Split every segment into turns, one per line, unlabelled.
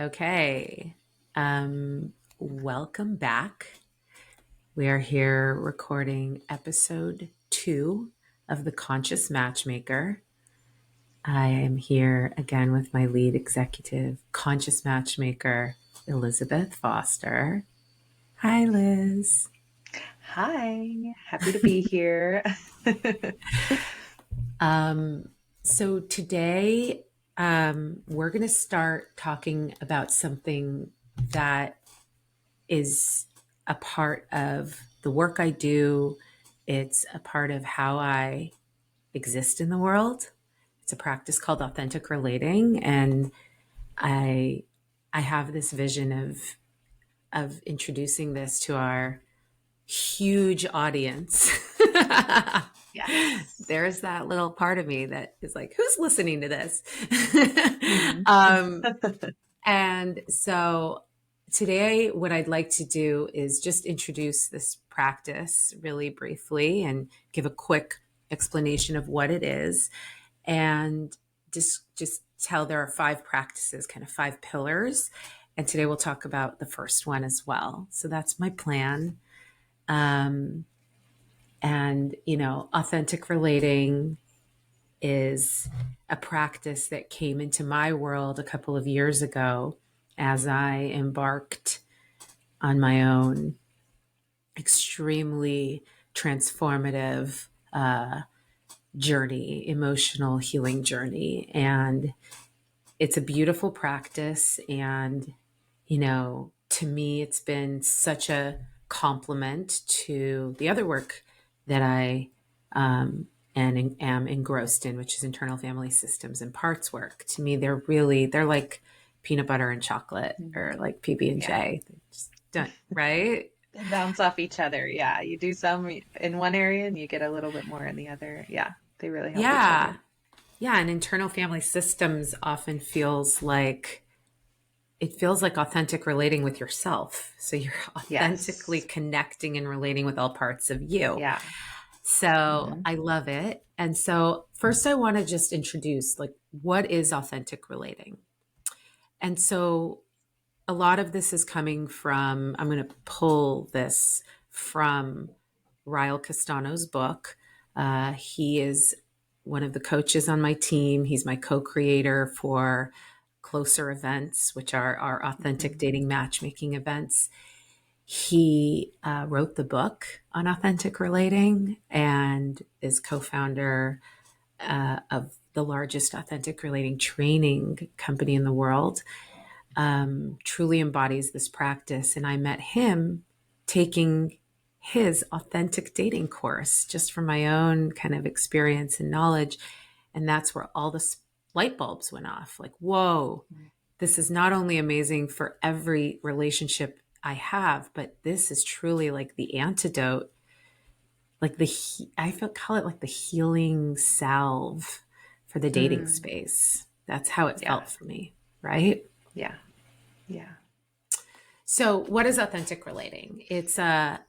Okay. Welcome back. We are here recording Ep.2 of the Conscious Matchmaker. I am here again with my lead executive, Conscious Matchmaker, Elizabeth Foster. Hi, Liz.
Hi, happy to be here.
So today, we're going to start talking about something that is a part of the work I do. It's a part of how I exist in the world. It's a practice called authentic relating, and I I have this vision of introducing this to our huge audience.
Yes.
There's that little part of me that is like, who's listening to this?
Mhm.
um, And so today, what I'd like to do is just introduce this practice really briefly and give a quick explanation of what it is. And just tell there are 5 practices, kind of 5 pillars. And today we'll talk about the first one as well. So that's my plan. Um, authentic relating is a practice that came into my world a couple of years ago as I embarked on my own extremely transformative journey, emotional healing journey. And it's a beautiful practice. And, to me, it's been such a compliment to the other work that I and am engrossed in, which is internal family systems and parts work. To me, they're like peanut butter and chocolate, or like PB and
Yeah,
J. They just don't, right?
they bounce off each other. Yeah, you do some in one area and you get a little bit more in the other. Yeah, they really help each
Yeah,
other.
yeah. And internal family systems often feels like authentic relating with yourself. So you're authentically
Yes.
connecting and relating with all parts of you.
Yeah.
So
Hmm.
I love it. And so first I want to just introduce, like, what is authentic relating? And so a lot of this is coming from, I'm going to pull this from Ryle Castano's book. He is one of the coaches on my team. He's my co-creator for Closer events, which are our authentic
Hmm.
dating matchmaking events. He wrote the book on authentic relating and is co-founder of the largest authentic relating training company in the world. Truly embodies this practice. And I met him taking his authentic dating course just from my own kind of experience and knowledge. And that's where all the light bulbs went off. Like, whoa, this is not only amazing for every relationship I have, but this is truly like the antidote, like call it like the healing salve for the dating
Mm.
space. That's how it
Yeah.
felt for me, right?
Yeah. Yeah.
So, what is authentic relating? It's a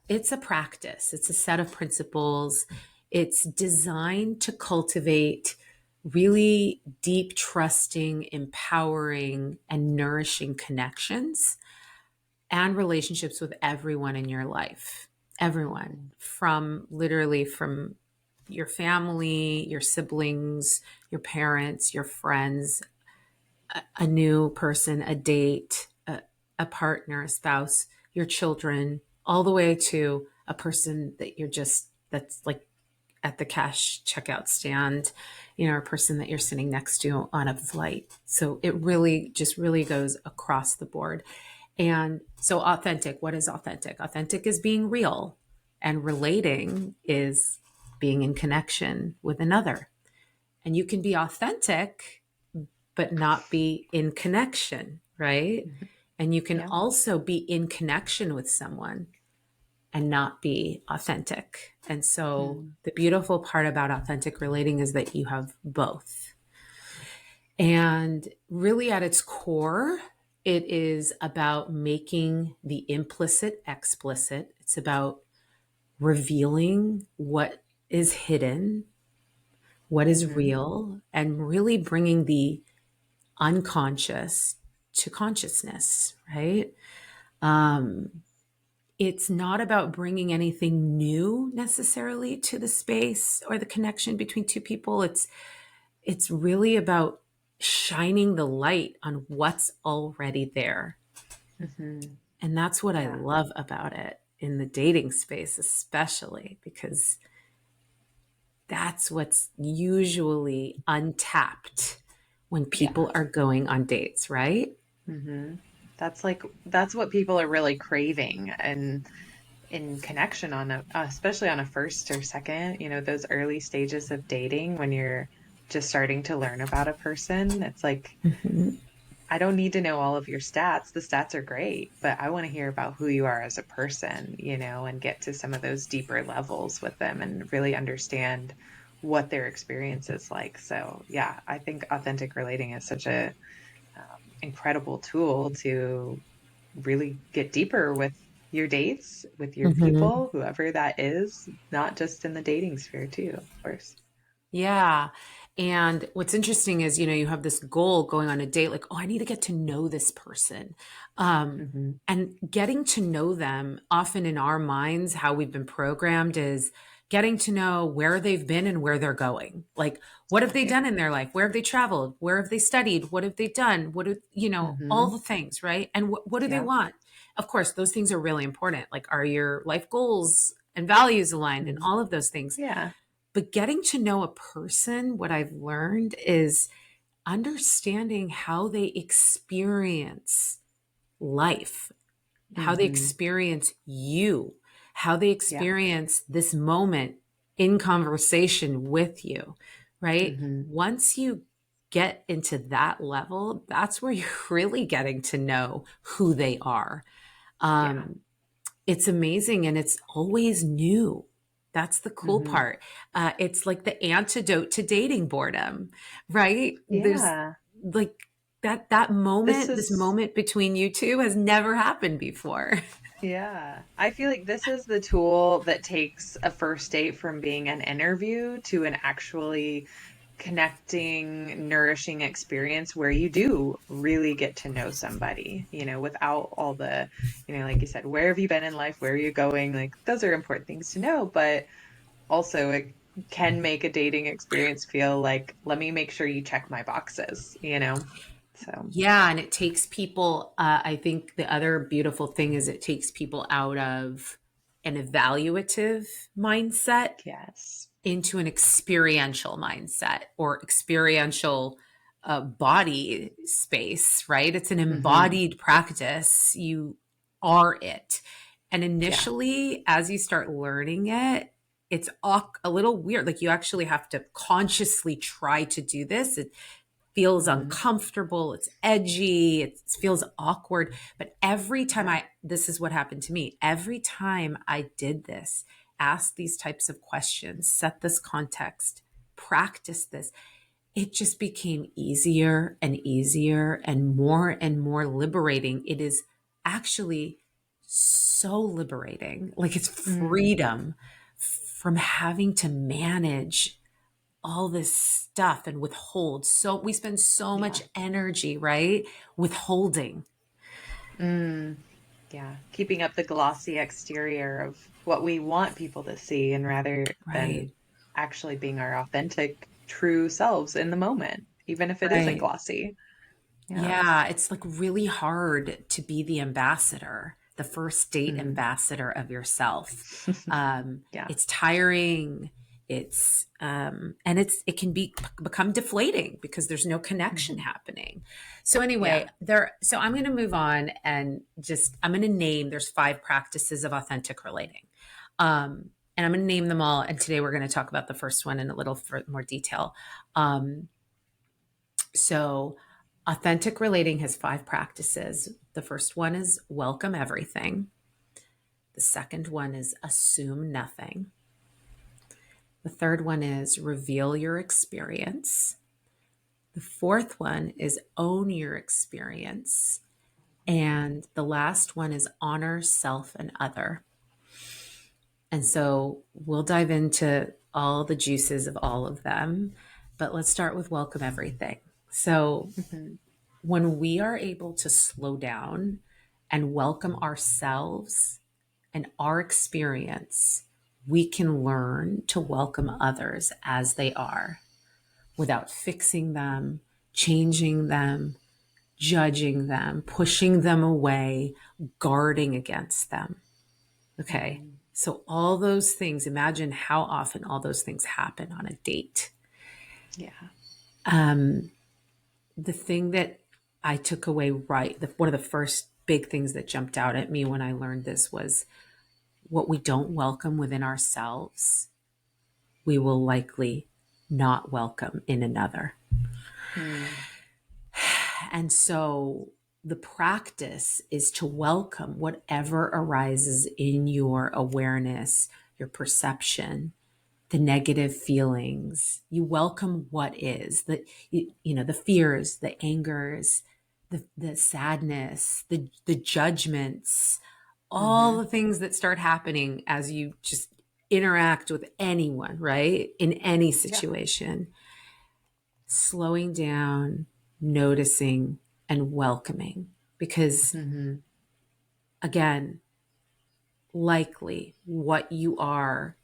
practice. It's a set of principles. It's designed to cultivate really deep, trusting, empowering, and nourishing connections and relationships with everyone in your life. Everyone,
Mm.
from your family, your siblings, your parents, your friends, a new person, a date, a partner, a spouse, your children, all the way to a person that that's like at the cash checkout stand, a person that you're sitting next to on a flight. So it really goes across the board. And so authentic, what is authentic? Authentic is being real, and relating is being in connection with another. And you can be authentic but not be in connection, right?
Mhm.
And you can
Yeah.
also be in connection with someone and not be authentic. And so
Mm.
the beautiful part about authentic relating is that you have both. And really, at its core, it is about making the implicit explicit. It's about revealing what is hidden, what is
Hmm.
real, and really bringing the unconscious to consciousness, right? Um, it's not about bringing anything new necessarily to the space or the connection between two people. It's really about shining the light on what's already there.
Hmm.
And that's what I
Yeah.
love about it in the dating space, especially because that's what's usually untapped when
Yeah.
people are going on dates, right?
Hmm. That's what people are really craving, and in connection on a, especially on a first or second, those early stages of dating when you're just starting to learn about a person. It's like,
Mhm.
I don't need to know all of your stats. The stats are great, but I want to hear about who you are as a person, and get to some of those deeper levels with them and really understand what their experience is like. So, yeah, I think authentic relating is such a incredible tool to really get deeper with your dates, with your
Mhm.
people, whoever that is, not just in the dating sphere, too, of course.
Yeah. And what's interesting is, you have this goal going on a date, like, oh, I need to get to know this person.
Hmm.
And getting to know them, often in our minds, how we've been programmed is getting to know where they've been and where they're going. Like, what have they
Right.
done in their life? Where have they traveled? Where have they studied? What have they done? What have, all
Hmm.
the things, right? And what do they
Yeah.
want? Of course, those things are really important. Like, are your life goals and values aligned and
Hmm.
all of those things?
Yeah.
But getting to know a person, what I've learned is understanding how they experience life, how they
Hmm.
experience you, how they
Yeah.
experience this moment in conversation with you, right?
Hmm.
Once you get into that level, that's where you're really getting to know who they are.
Yeah.
Um, it's amazing and it's always new. That's the cool
Hmm.
part. It's like the antidote to dating boredom, right? There's
Yeah.
like that
This
moment, this
is,
moment between you two has never happened before.
yeah. I feel like this is the tool that takes a first date from being an interview to an actually connecting, nourishing experience where you do really get to know somebody, without all the, like you said, where have you been in life? Where are you going? Like, those are important things to know, but also it can make a dating experience feel like, let me make sure you check my boxes. So,
Yeah, and it takes people. I think the other beautiful thing is it takes people out of an evaluative mindset
yes.
into an experiential mindset or experiential body space, right? It's an
Hmm.
embodied practice. You are it. And
Yeah.
initially, as you start learning it, it's a little weird. Like you actually have to consciously try to do this. It feels
Hmm.
uncomfortable, it's edgy, it feels awkward. But every time
Yeah.
this is what happened to me. Every time I did this, ask these types of questions, set this context, practice this, it just became easier and more liberating. It is actually so liberating. Like it's
Mm.
freedom from having to manage all this stuff and withhold. So we spend so much
Yeah.
energy, right? Withholding.
Mm. Yeah. Keeping up the glossy exterior of what we want people to see, and rather
Right.
than actually being our authentic, true selves in the moment, even if it isn't
Right.
glossy. Yeah.
Yeah. It's like really hard to be the ambassador, the first date
Mm.
ambassador of yourself.
Yeah.
It's tiring. It can become deflating because there's no connection
Hmm.
happening. So anyway,
Yeah.
so I'm going to move on and I'm going to name, there's 5 practices of authentic relating. And I'm going to name them all. And today we're going to talk about the first one in a little more detail. Um, so, authentic relating has 5 practices. The first one is welcome everything. The second one is assume nothing. The third one is reveal your experience. The fourth one is own your experience. And the last one is honor self and other. And so we'll dive into all the juices of all of them. But let's start with welcome everything. So,
Hmm.
when we are able to slow down and welcome ourselves and our experience, we can learn to welcome others as they are without fixing them, changing them, judging them, pushing them away, guarding against them. Okay.
Mhm.
So, all those things, imagine how often all those things happen on a date.
Yeah.
The thing that I took away, one of the first big things that jumped out at me when I learned this was what we don't welcome within ourselves, we will likely not welcome in another.
Mm.
And so the practice is to welcome whatever arises in your awareness, your perception, the negative feelings. You welcome what is, the fears, the angers, the sadness, the judgments, all
Mhm.
the things that start happening as you just interact with anyone, right? In any
Yeah.
situation, slowing down, noticing, and welcoming. Because
Mhm.
again, likely what you are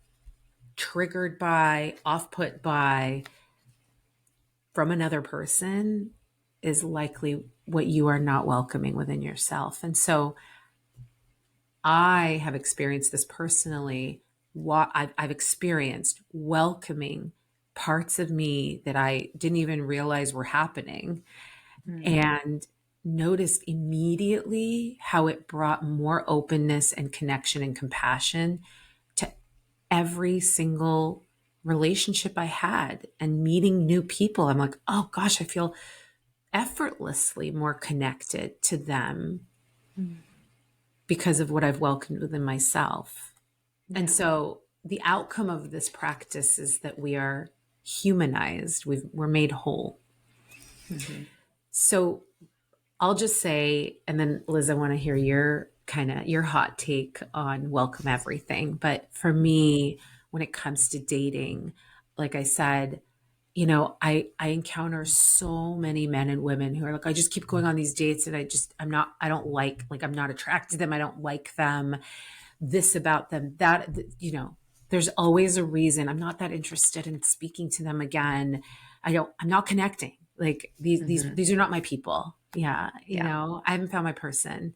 triggered by, off put by from another person is likely what you are not welcoming within yourself. And so I have experienced this personally. What I've experienced welcoming parts of me that I didn't even realize were happening,
Mm.
and noticed immediately how it brought more openness and connection and compassion to every single relationship I had and meeting new people. I'm like, oh gosh, I feel effortlessly more connected to them
Mm.
because of what I've welcomed within myself. And
Yeah.
so the outcome of this practice is that we are humanized, we're made whole.
Mhm.
So I'll just say, and then Liz, I want to hear your kind of your hot take on welcome everything. But for me, when it comes to dating, like I said, I encounter so many men and women who are like, I just keep going on these dates and I don't like I'm not attracted to them. I don't like them, this about them, there's always a reason. I'm not that interested in speaking to them again. I'm not connecting. Like
Mhm.
these are not my people. Yeah.
Yeah.
I haven't found my person.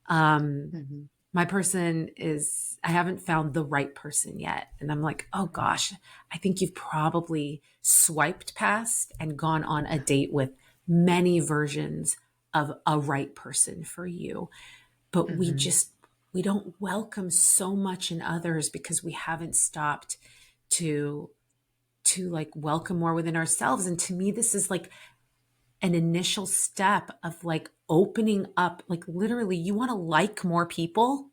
Um,
Mhm.
my person is, I haven't found the right person yet. And I'm like, oh
Mhm.
gosh, I think you've probably swiped past and gone on a date with many versions of a right person for you. But
Mhm.
we don't welcome so much in others because we haven't stopped to like welcome more within ourselves. And to me, this is like an initial step of like opening up, like literally you want to like more people,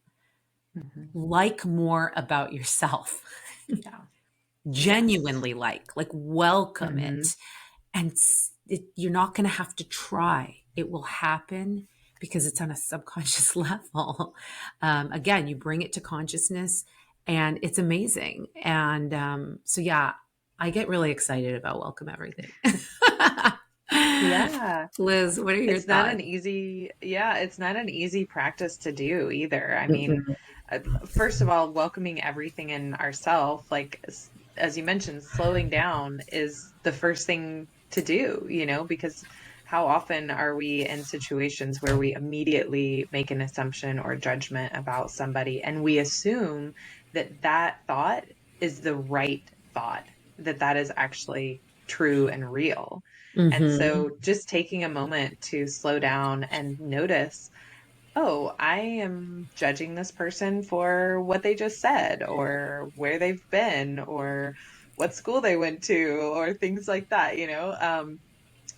Mhm.
like more about yourself.
Yeah. Yes.
Genuinely like welcome
Mhm.
it. And you're not going to have to try. It will happen because it's on a subconscious level. Again, you bring it to consciousness and it's amazing. And so, yeah, I get really excited about welcome everything.
Yeah.
Liz, what are your
It's not
thoughts?
an easy, yeah, it's not an easy practice to do either. I mean,
Mm-mm.
first of all, welcoming everything in ourself, like as you mentioned, slowing down is the first thing to do, because how often are we in situations where we immediately make an assumption or judgment about somebody and we assume that that thought is the right thought, that that is actually true and real. And
Mm-hmm.
so just taking a moment to slow down and notice, oh, I am judging this person for what they just said, or where they've been, or what school they went to, or things like that,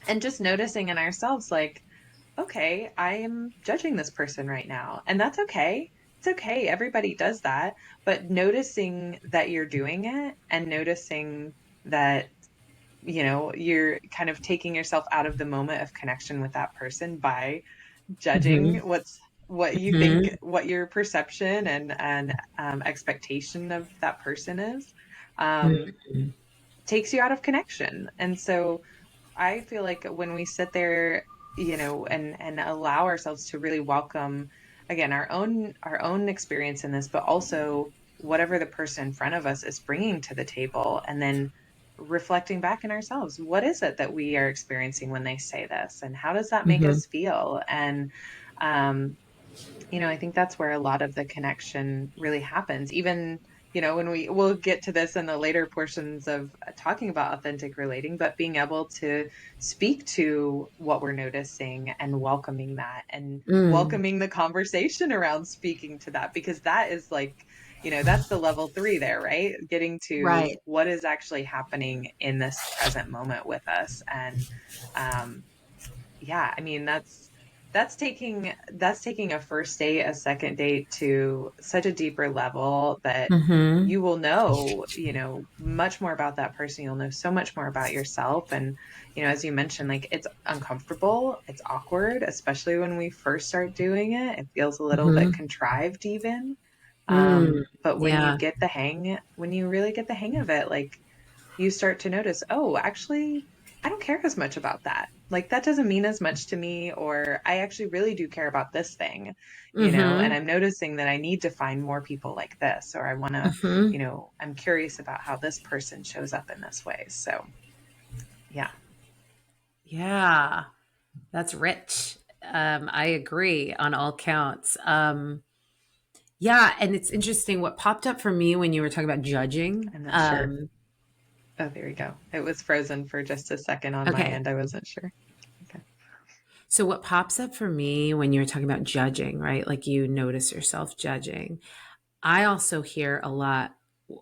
and just noticing in ourselves, like, okay, I am judging this person right now. And that's okay. It's okay. Everybody does that. But noticing that you're doing it and noticing that you're kind of taking yourself out of the moment of connection with that person by judging
Mm-hmm.
what you think,
Mm-hmm.
what your perception and expectation of that person is, um, takes you out of connection. And so I feel like when we sit there and allow ourselves to really welcome again our own experience in this, but also whatever the person in front of us is bringing to the table, and then reflecting back in ourselves, what is it that we are experiencing when they say this, and how does that make
Mm-hmm.
us feel? And um, I think that's where a lot of the connection really happens. Even, when we'll get to this in the later portions of talking about authentic relating, but being able to speak to what we're noticing and welcoming that, and
Mm.
welcoming the conversation around speaking to that, because that is like, that's the level 3 there, right? Getting to
Right.
what is actually happening in this present moment with us. And um, yeah, I mean, that's taking a first date, a second date to such a deeper level that
Mm-hmm.
you will know, much more about that person. You'll know so much more about yourself. And, as you mentioned, like, it's uncomfortable, it's awkward, especially when we first start doing it. It feels a little bit
Mm-hmm.
contrived even.
Mm.
But
Yeah.
when you really get the hang of it, like, you start to notice, oh, actually, I don't care as much about that. Like, that doesn't mean as much to me, or I actually really do care about this thing, and
Mm-hmm.
I'm noticing that I need to find more people like this, or I want to,
Mm-hmm.
I'm curious about how this person shows up in this way. So, yeah.
Yeah. That's rich. I agree on all counts. Yeah, and it's interesting what popped up for me when you were talking about judging.
I'm not sure. Oh, there we go. It was frozen for just a second on my
Okay.
end. I wasn't sure. Okay.
So what pops up for me when you were talking about judging, right? Like you notice yourself judging. I also hear a lot.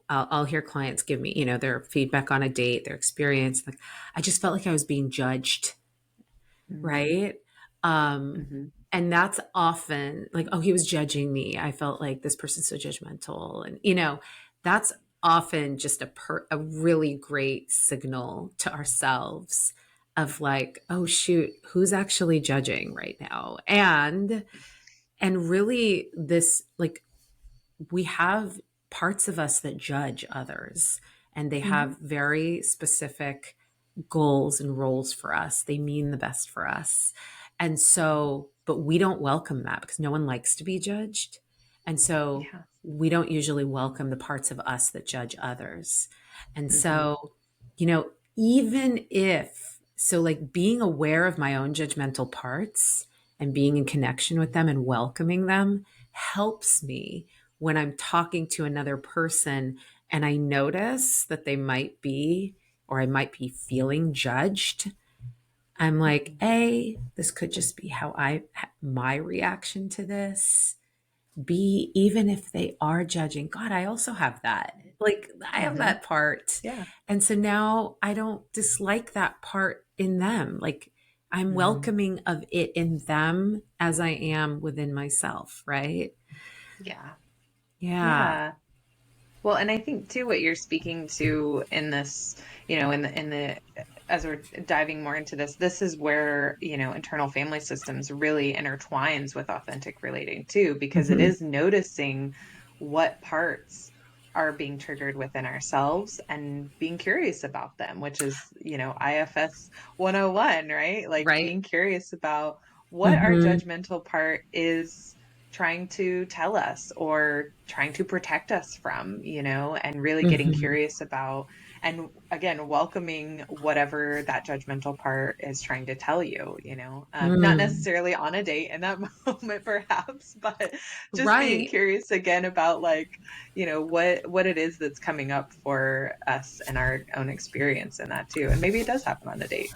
I'll hear clients give me, their feedback on a date, their experience. Like, I just felt like I was being judged,
Mm-hmm.
right? Um,
Mm-hmm.
and that's often like, oh, he was judging me. I felt like this person's so judgmental, and that's often just a really great signal to ourselves of like, oh shoot, who's actually judging right now? And really, this like we have parts of us that judge others, and they
Mm-hmm.
have very specific goals and roles for us. They mean the best for us. And so, but we don't welcome that because no one likes to be judged. And so
Yeah.
we don't usually welcome the parts of us that judge others. And
Mm-hmm.
so, even if, so like being aware of my own judgmental parts and being in connection with them and welcoming them helps me when I'm talking to another person and I notice that they might be or I might be feeling judged. I'm like,
Mm-hmm.
A, this could just be my reaction to this. B, even if they are judging, God, I also have that. Like, I have
Mm-hmm.
that part.
Yeah.
And so now I don't dislike that part in them. Like, I'm
Mm-hmm.
welcoming of it in them as I am within myself, right?
Yeah.
Yeah.
Yeah. Well, and I think too what you're speaking to in this, in the as we're diving more into this is where, internal family systems really intertwines with authentic relating too, because it
Hmm.
is noticing what parts are being triggered within ourselves and being curious about them, which is, IFS 101, right? Like,
Right.
being curious about what our
Hmm.
judgmental part is trying to tell us or trying to protect us from, and really getting
Hmm.
curious about, and again, welcoming whatever that judgmental part is trying to tell you, not
Mm.
necessarily on a date in that moment, perhaps, but just being
Right.
curious again about, like, what it is that's coming up for us and our own experience in that too. And maybe it does happen on a date.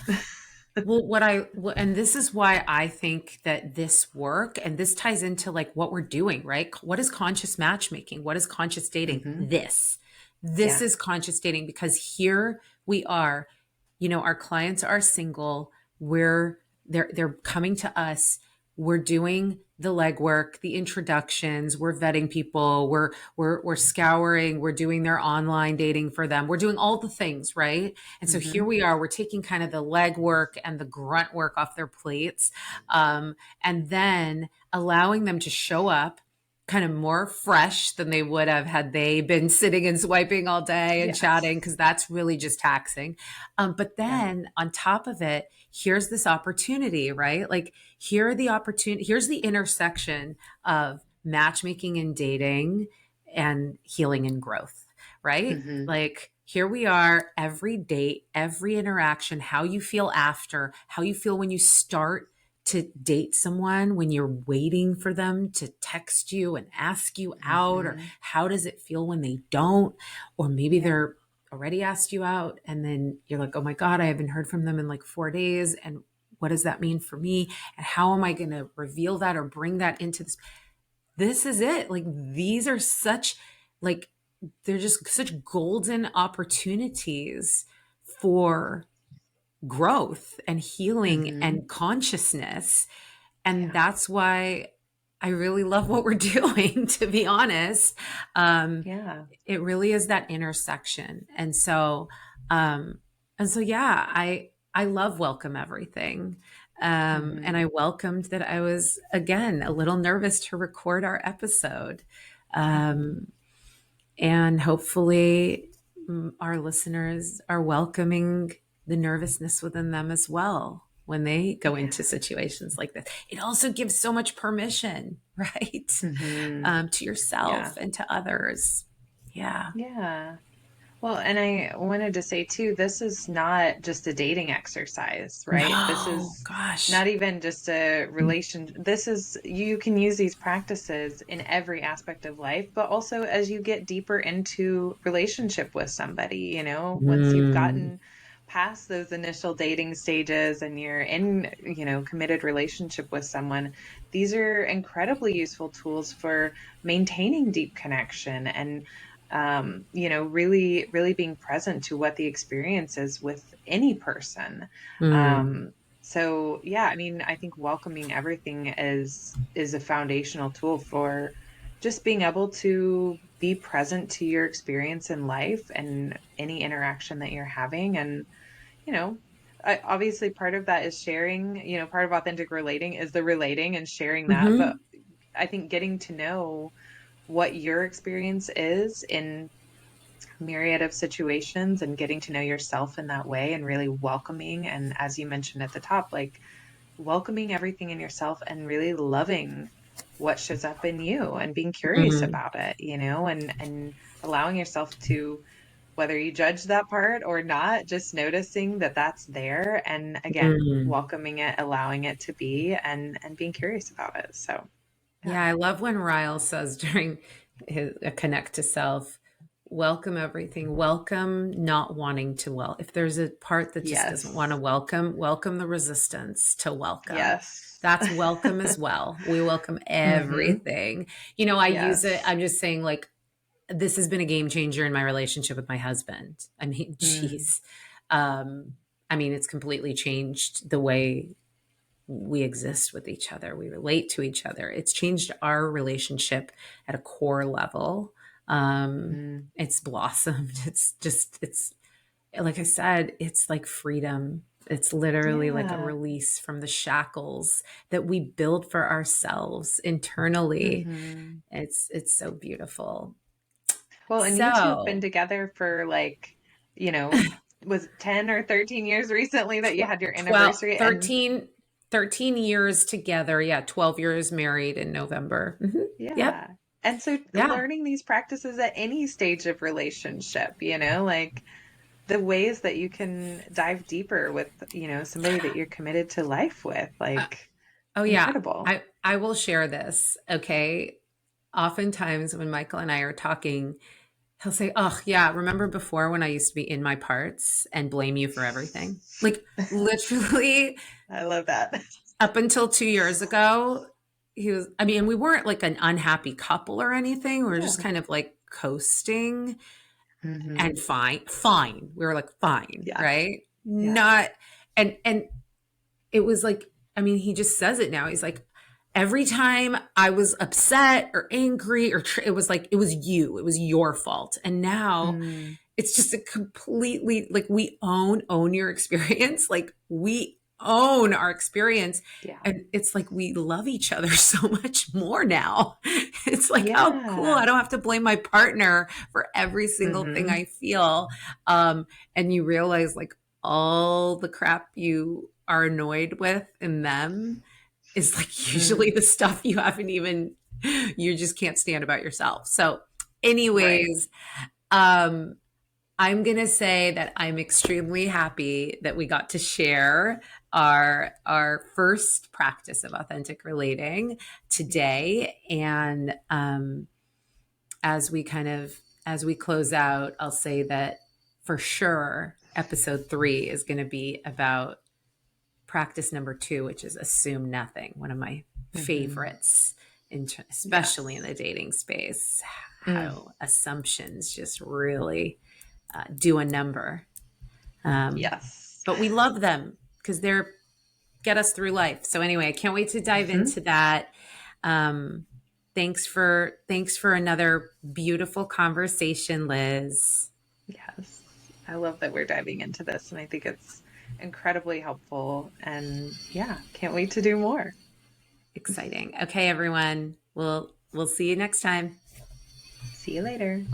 Well, and this is why I think that this work, and this ties into like what we're doing, right? What is conscious matchmaking? What is conscious dating?
Hmm.
This
Yeah.
is conscious dating because here we are, our clients are single. They're coming to us. We're doing the legwork, the introductions, we're vetting people, we're scouring, we're doing their online dating for them. We're doing all the things, right? And so here
Hmm.
we are, we're taking kind of the legwork and the grunt work off their plates. And then allowing them to show up, kind of more fresh than they would have had they been sitting and swiping all day and chatting,
Yes.
because that's really just taxing. But
Yeah.
then on top of it, here's this opportunity, right? Like here are the opportunity, here's the intersection of matchmaking and dating and healing and growth, right?
Mm-hmm.
Like here we are, every date, every interaction, how you feel after, how you feel when you start to date someone, when you're waiting for them to text you and ask you out, or
Mm-hmm.
how does it feel when they don't, or maybe
Yeah.
they're already asked you out and then you're like, oh my God, I haven't heard from them in like 4 days. And what does that mean for me? And how am I going to reveal that or bring that into this? This is it. Like these are such, like, they're just such golden opportunities for growth and healing
Mm-hmm.
and consciousness. And
Yeah.
that's why I really love what we're doing, to be honest. Um,
Yeah.
it really is that intersection. Um, yeah, I love welcome everything. And
Mm-hmm.
I welcomed that I was again a little nervous to record our episode.
Mm-hmm.
Um, and hopefully, our listeners are welcoming the nervousness within them as well when they go into
Yeah.
situations like this. It also gives so much permission, right?
Mm-hmm.
To
Yeah.
yourself and to others. Yeah.
Yeah. Well, and I wanted to say too, this is not just a dating exercise, right? This
No,
is
gosh.
not even just a relation. This is, you can use these practices in every aspect of life, but also as you get deeper into relationship with somebody, once you've
Mm,
gotten past those initial dating stages and you're in, committed relationship with someone, these are incredibly useful tools for maintaining deep connection and really, really being present to what the experience is with any person.
mm,
So yeah, I mean, I think welcoming everything is a foundational tool for just being able to be present to your experience in life and any interaction that you're having. And, you know, obviously part of that is sharing, part of authentic relating is the relating and sharing that. But
hmm
I think getting to know what your experience is in myriad of situations and getting to know yourself in that way and really welcoming. And as you mentioned at the top, like welcoming everything in yourself and really loving what shows up in you and being curious
mm,
about it, and allowing yourself to, whether you judge that part or not, just noticing that that's there. And again,
mm.
welcoming it, allowing it to be, and being curious about it. So, yeah.
Yeah, I love when Ryle says during a connect to self, welcome everything, welcome not wanting to if there's a part that just doesn't want to
Yes.
welcome, welcome the resistance to welcome.
Yes.
That's welcome as well. We welcome
Hmm.
everything. I use it.
Yes.
I'm just saying, like, this has been a game changer in my relationship with my husband. I mean,
Mm,
geez. It's completely changed the way we exist with each other, we relate to each other. It's changed our relationship at a core level.
mm.
It's blossomed. It's like I said, it's like freedom. It's literally like a
Yeah.
release from the shackles that we build for ourselves internally.
Hmm.
It's so beautiful.
Well, and you two have been
So,
together for like, you know, was it 10 or 13 years recently that you had your
12,
anniversary? And
13, 13 years together. Yeah, 12 years married in November. Yep.
yeah. And so
Yeah.
learning these practices at any stage of relationship, like the ways that you can dive deeper with, somebody that you're committed to life with,
Uh,
like
oh yeah,
incredible.
I will share this. Okay. Oftentimes when Michael and I are talking, he'll say, "Oh yeah, remember before when I used to be in my parts and blame you for everything?" Like literally,
I love that.
up until 2 years ago, he was. I mean, we weren't like an unhappy couple or anything. We were just
Yeah.
kind of like coasting and
Hmm.
fine. We were like fine,
Yeah.
right?
Yeah.
Not and it was like, I mean, he just says it now. He's like, every time I was upset or angry it was like, it was you, it was your fault. And now
Mm.
it's just a completely, like, we own your experience. Like we own our experience.
Yeah.
And it's like we love each other so much more now. It's like, oh, cool.
Yeah.
I don't have to blame my partner for every single thing
Mm-hmm.
I feel. And you realize like all the crap you are annoyed with in them is like usually
Mm.
the stuff you haven't even, you just can't stand about yourself. So,
Right.
anyways, I'm going to say that I'm extremely happy that we got to share our first practice of authentic relating
Yeah.
today. And as we close out, I'll say that for sure episode 3 is going to be about practice number 2, which is assume nothing. One of my
Mm-hmm.
favorites, especially in
Yes.
the dating space,
Mm.
how assumptions just really do a number.
Yes.
But we love them because they're get us through life. So anyway, I can't wait to dive
Mm-hmm.
into that. Um, thanks for another beautiful conversation, Liz.
Yes. I love that we're diving into this, and I think it's incredibly helpful. And yeah, can't wait to do more.
Exciting. Okay, everyone. We'll see you next time.
See you later.